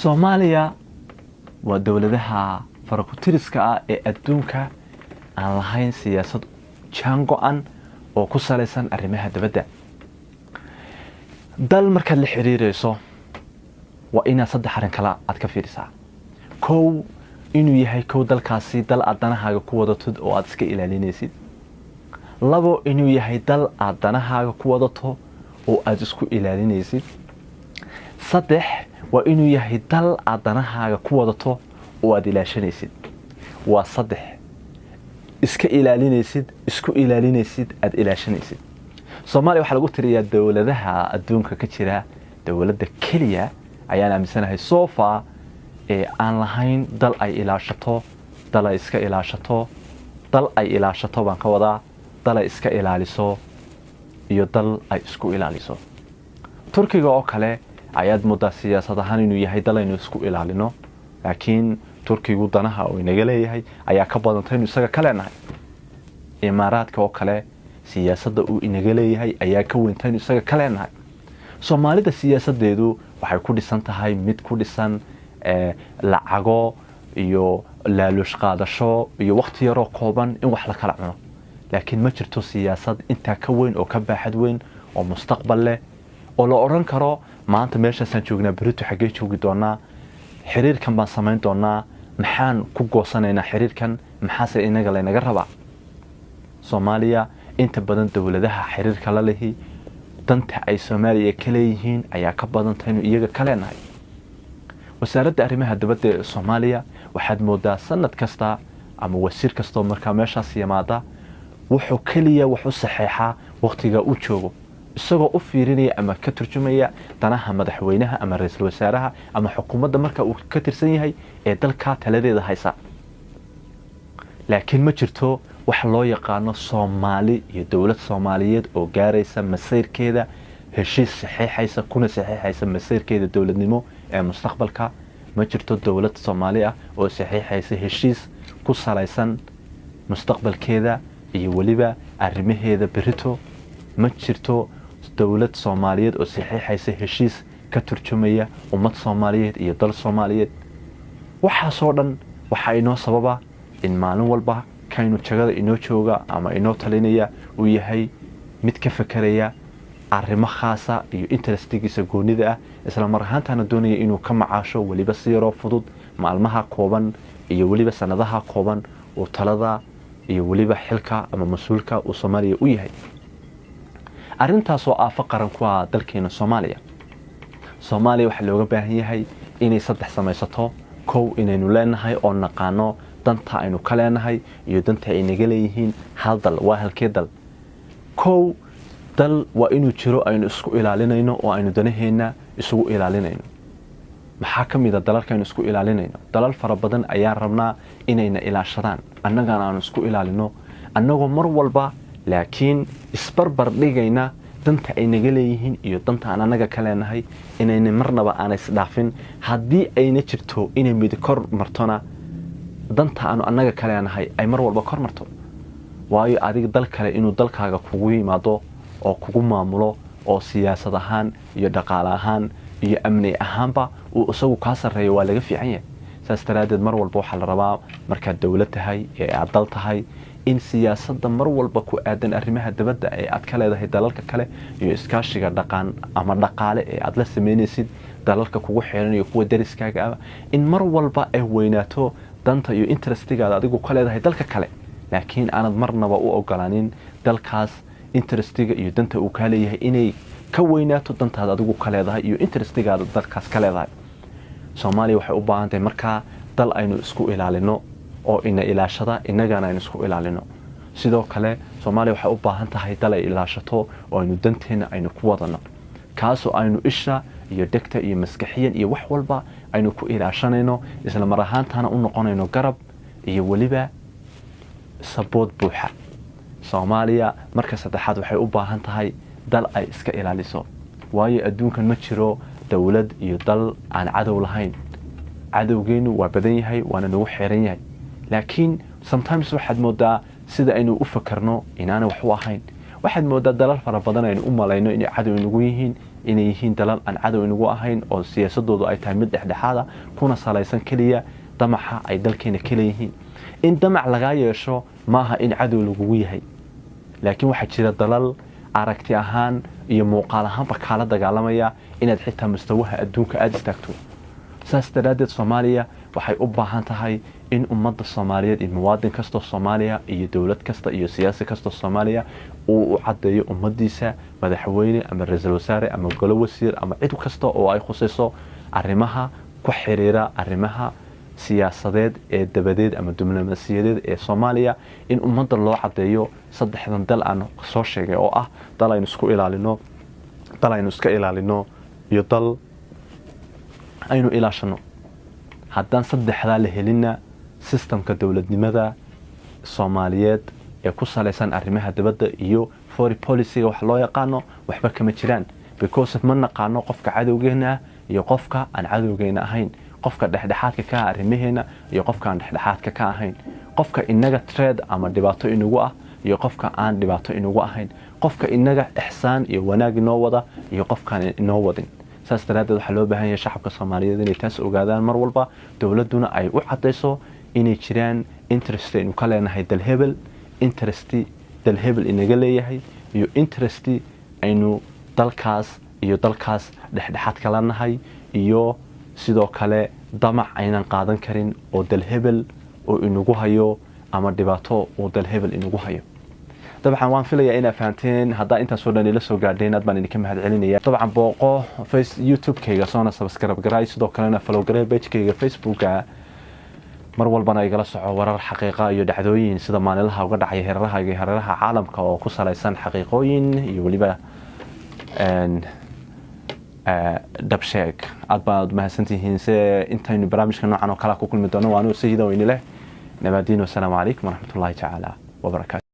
Soomaaliya waa dawladaha farakutiriska ah ee adduunka aan lahayn siyaasad jaan go'an oo ku saleysan arrimaha dibadda. dal markaad la xiriirayso waa inaad saddex arrin kala aad ka fiirisaa. kow inuu yahay dalkaasi dal aad danahaaga ku wadato oo aad iska ilaalinaysid. labo inuu yahay dal aad danahaaga ku wadato oo aad isku ilaalinaysid. saddex waa inuu yahay dal aad danahaaga ku wadato oo aad ilaashanaysid. waa saddex iska ilaalinaysid, isku ilaalinaysid, aad ilaashanaysid. Soomaaliya waxa lagu tiriyaa dawladaha adduunka ka jira dawladda kaliya ayaan aaminsanahay soofa ee aan lahayn dal ay ilaashato, dal ay iska ilaashato, dal ay ilaashato baan ka wadaa, dal ay iska ilaaliso iyo dal ay isku ilaaliso. Turkiga oo kale ayaad moodaa siyaasad ahaan inuu yahay dal aynu isku ilaalino, laakiin Turkigu danaha oo inaga leeyahay ayaa ka badantay inuu isaga ka leenahay. Imaaraadka oo kale siyaasadda uu inaga leeyahay ayaa ka weynta inuu isaga ka leenahay. Soomaalida siyaasadeedu waxay ku dhisan tahay mid ku dhisan lacago iyo laaluush qaadasho iyo waqti yar oo kooban in wax la kala cuno. laakiin ma jirto siyaasad inta ka weyn oo ka baaxad weyn oo mustaqbal leh oo la oran karo maanta meeshaasaan joognaa berito xagee joogi doonaa, xiriirkan baan samayn doonaa, maxaan ku goosanaynaa xiriirkan, maxaase inaga laynaga rabaa. Soomaaliya inta badan dawladaha xiriirka la leeyahay danta ay Soomaaliya ka leeyihiin ayaa ka badan tahay inuu iyaga ka leenahay. wasaaradda arrimaha dibadda ee Soomaaliya waxaad moodaa sanad kasta ama wasiir kasta markaa meeshaas yimaada wuxuu kaliya wax u saxeexaa waqtiga uu joogo, isagoo u fiirinaya ama ka turjumaya danaha madaxweynaha ama ra'iisul wasaaraha ama xukuumadda marka uu ka tirsan yahay ee dalka taladeeda haysa. laakiin ma jirto wax loo yaqaano Soomaali iyo dawlad Soomaaliyeed oo gaaraysa masiirkeeda, heshiis saxeexaysa kuna saxeexaysa masiirkeeda dawladnimo ee mustaqbalka. ma jirto dawlad Soomaali ah oo saxeexaysa heshiis ku saleysan mustaqbalkeeda iyo waliba arrimaheeda berito. ma jirto dawlad Soomaaliyeed oo saxeexaysa heshiis ka turjumaya ummad Soomaaliyeed iyo dal Soomaaliyeed. waxaasoo dhan waxa inoo sababa in maalin walba kaynu jagada inoo jooga ama inoo talinaya uu yahay mid ka fakaraya arrimo khaasa iyo interestigiisa goonida ah, isla mar ahaantaana doonaya inuu ka macaasho waliba si yaroo fudud maalmaha kooban iyo waliba sanadaha kooban oo talada iyo waliba xilka ama mas'uulka uu Soomaaliya u yahay. arrintaas oo aafo qaran ku ah dalkeena Soomaaliya. Soomaaliya waxa looga baahan yahay inay saddex samaysato. kow inaynu leenahay oo naqaano danta aynu ka leenahay iyo danta ay naga leeyihiin hal dal waa halkee dal. kow dal waa inuu jiro aynu isku ilaalinayno oo aynu danaheena isugu ilaalinayno. maxaa ka mid ah dalalka aynu isku ilaalinayno? dalal fara badan ayaan rabnaa inayna ilaashadaan, annagana aanu isku ilaalino annagoo mar walba laakiin isbarbar dhigayna danta ay naga leeyihiin iyo danta aan annaga ka leenahay inayna marnaba aan isdhaafin. haddii ayna jirto inay mid kor martona danta aanu annaga ka leenahay ay mar walba kor marto. waayo adiga dal kale inuu dalkaaga kugu yimaado oo kugu maamulo oo siyaasad ahaan iyo dhaqaale ahaan iyo amni ahaanba uu isagu ka sareeyo waa laga fiican yahay. saas daraadeed mar walba waxa la rabaa marka dawlad tahay ee aad dal tahay in siyaasadda mar walba ku aadan arrimaha dibadda ee aad ka leedahay dalalka kale iyo iskaashiga dhaqan ama dhaqaale ee aad la sameynaysid dalalka kugu xeeran iyo kuwa dariskaaga ah in mar walba ay weynaato danta iyo interestigaada adigu ka leedahay dalka kale, laakiin aanad marnaba u ogolaanin dalkaas interestiga iyo danta uu ka leeyahay inay ka weynaato dantaada adigu ka leedahay iyo interestigaada dalkaas ka leedahay. Soomaaliya waxay u baahan tahay markaa dal aynu isku ilaalino oo ina ilaashada inagana aynu isku ilaalino. sidoo kale Soomaaliya waxay u baahan tahay dal ay ilaashato oo aynu danteena aynu ku wadano, kaasoo aynu isha iyo dhegta iyo maskaxiyan iyo wax walba aynu ku ilaashanayno, isla mar ahaantaana u noqonayno garab iyo waliba sabood buuxa. Soomaaliya marka saddexaad waxay u baahan tahay dal ay iska ilaaliso, waayo adduunkan ma jiro dawlad iyo dal aan cadow lahayn. cadowgeenu waa badan yahay waana nagu xeeran yahay, laakiin sometimes waxaad moodaa sida aynu u fakarno inaana wax u ahayn. waxaad moodaa dalal fara badan aynu u malayno inay cadow nagu yihiin inay yihiin dalal aan cadow inagu ahayn oo siyaasadoodu ay tahay mid dhexdhexaada kuna salaysan keliya damaca ay dalkeena ka leeyihiin in damac laga yeesho maaha in cadow lagugu yahay laakiin waxaa jira dalal aragti ahaan iyo muuqaal ahaanba kala dagaalamaya inaad xitaa mustawaha adduunka aad istaagto saas daraadeed Soomaaliya waxay u baahan tahay in ummadda Soomaaliyeed iyo muwaadin kasta Soomaaliya iyo dawlad kasta iyo siyaasi kasta Soomaaliya uu u cadeeyo ummadiisa madaxweyne ama ra'iisul wasaare ama golo wasiir ama cid kasta oo ay khusayso arrimaha ku xiriira arrimaha siyaasadeed ee dabadeed ama diblomaasiyadeed ee Soomaaliya in ummadda loo cadeeyo saddexdan dal aan soo sheegay oo ah dal aynu iska ilaalino iyo dal aynu ilaashano haddaan saddexdaa la helina systemka dawladnimada Soomaaliyeed ee ku salaysan arrimaha dibadda iyo foreign policy wax loo yaqaano waxba kama jiraan because ma naqaano qofka cadowgeena iyo qofka aan cadowgeena ahayn qofka dhexdhexaadka ka arrimaheena iyo qofka aan dhexdhexaadka ka ahayn qofka inaga trade ama dhibaato inagu ah iyo qofka aan dhibaato inagu ahayn qofka inaga ihsaan iyo wanaag inoo wada iyo qofka inoo wadin saas daraadeed waxa loo baahan yahay shacabka Soomaaliyeed inay taas ogaadaan mar walba dawladuna ay u cadeyso inay jiraan interest in kala leenahay dal hebel interest dal hebel inaga leeyahay iyo interest aynu dalkaas dhexdhexaad kala nahay iyo sidoo kale damac aynan qaadan karin oo dal hebel oo inagu hayo ama dhibaato oo dal hebel inagu hayo طبعا waan filayaa in afaanteen hadda inta soo dhan ila soo gaadheen aad baan idinka mahad celinaya طبعا booqo YouTube-kayga soona subscribe garay sidoo kalena follow garay page-kayga Facebook-ka mar walbana igala soco warar xaqiiqa iyo dhacdooyin sida maalinlaha uga dhacay heeraraha caalamka oo ku salaysan xaqiiqooyin iyo waliba dabsheeg aad baad mahadsantihiin intaynu barnaamijka noocan oo kala ku kulmi doono waanu sayida weynile nabadiin wa salaamu calaykum wa rahmatullahi ta'ala wa barakatuh